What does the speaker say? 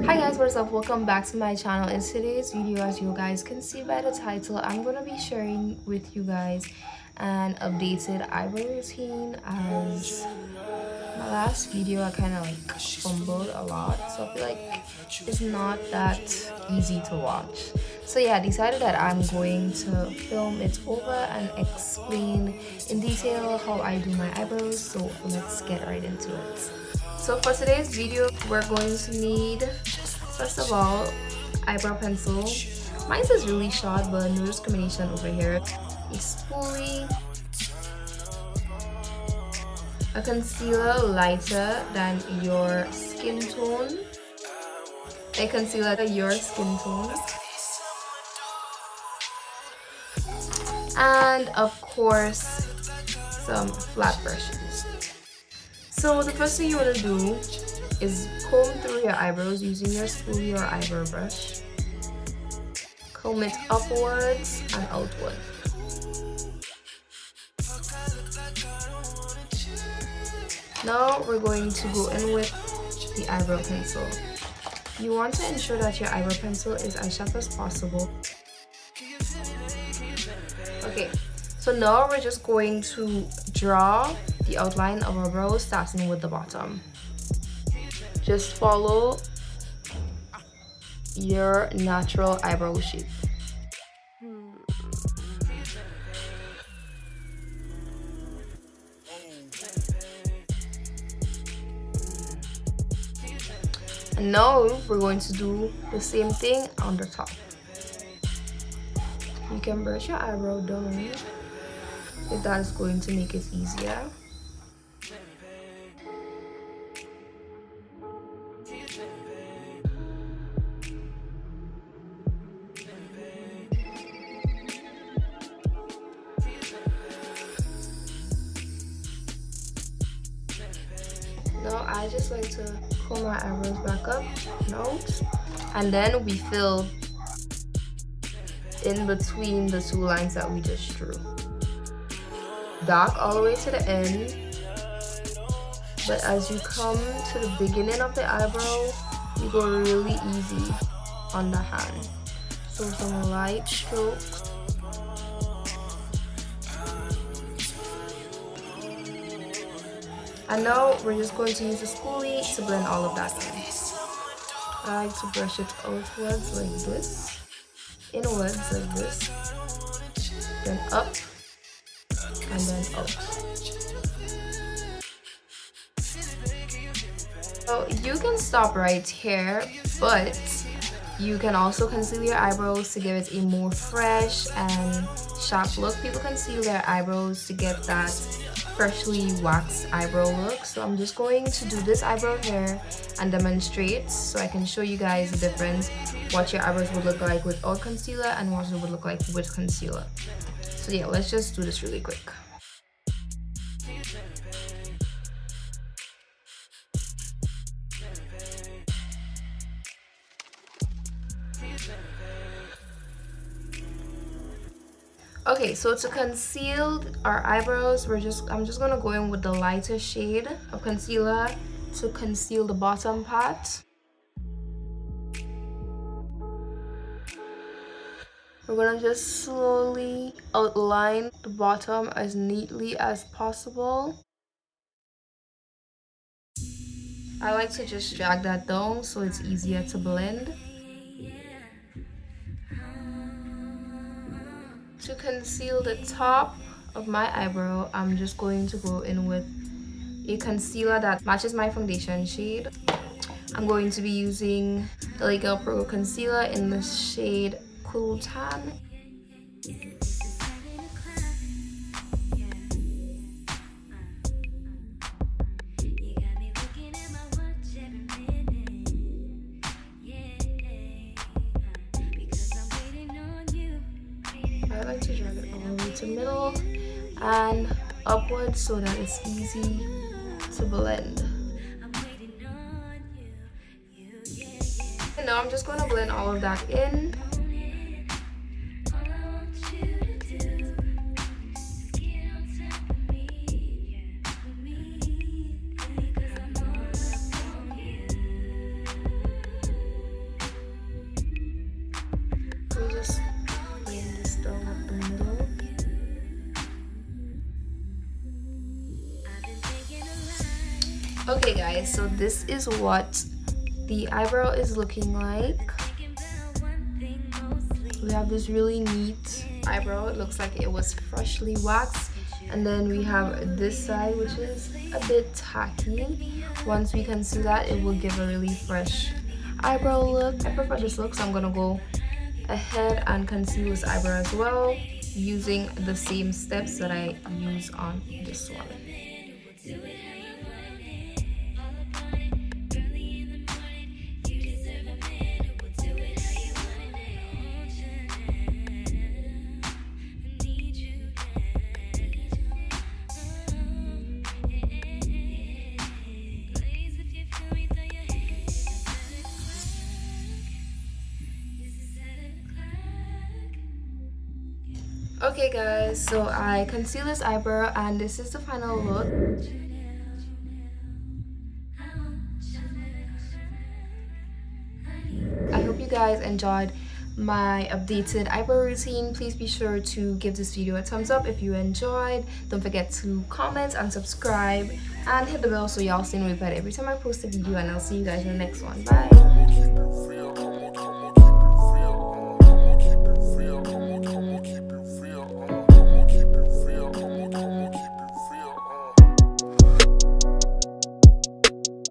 Hi guys, what's up? Welcome back to my channel. In today's video, as you guys can see by the title, I'm gonna be sharing with you guys an updated eyebrow routine. As my last video, I kind of like fumbled a lot, so I feel like it's not that easy to watch. So yeah, I decided that I'm going to film it over and explain in detail how I do my eyebrows. So let's get right into it. So for today's video, we're going to need, first of all, eyebrow pencil. Mine is really short, but no discrimination over here. A spoolie, a concealer lighter than your skin tone, a concealer your skin tone, and of course, some flat brushes. So the first thing you want to do is comb through your eyebrows using your spoolie or eyebrow brush. Comb it upwards and outward. Now we're going to go in with the eyebrow pencil. You want to ensure that your eyebrow pencil is as sharp as possible. Okay, so now we're just going to draw the outline of our brows starting with the bottom. Just follow your natural eyebrow shape. And now we're going to do the same thing on the top. You can brush your eyebrow down if that is going to make it easier. Now I just like to comb my eyebrows back up and out, and then we fill in between the two lines that we just drew. Dark all the way to the end, but as you come to the beginning of the eyebrow, you go really easy on the hand. So some light strokes. And now we're just going to use the spoolie to blend all of that in. I like to brush it outwards like this, inwards like this, then up, and then out. So you can stop right here, but you can also conceal your eyebrows to give it a more fresh and sharp look. People conceal their eyebrows to get that freshly waxed eyebrow look. So I'm just going to do this eyebrow here and demonstrate so I can show you guys the difference, what your eyebrows would look like without concealer and what it would look like with concealer. So yeah, let's just do this really quick. Okay, so to conceal our eyebrows, I'm just gonna go in with the lighter shade of concealer to conceal the bottom part. We're gonna just slowly outline the bottom as neatly as possible. I like to just drag that down so it's easier to blend. To conceal the top of my eyebrow, I'm just going to go in with a concealer that matches my foundation shade. I'm going to be using the Eyebrow Pro concealer in the shade Cool Tan. I like to drag it all the way to middle and upwards so that it's easy to blend. And now I'm just going to blend all of that in. Okay guys, so this is what the eyebrow is looking like. We have this really neat eyebrow. It looks like it was freshly waxed. And then we have this side, which is a bit tacky. Once we conceal that, it will give a really fresh eyebrow look. I prefer this look, so I'm gonna go ahead and conceal this eyebrow as well, using the same steps that I use on this one. Okay guys, so I conceal this eyebrow and this is the final look. I hope you guys enjoyed my updated eyebrow routine. Please be sure to give this video a thumbs up if you enjoyed. Don't forget to comment and subscribe and hit the bell so y'all stay notified every time I post a video, and I'll see you guys in the next one. Bye.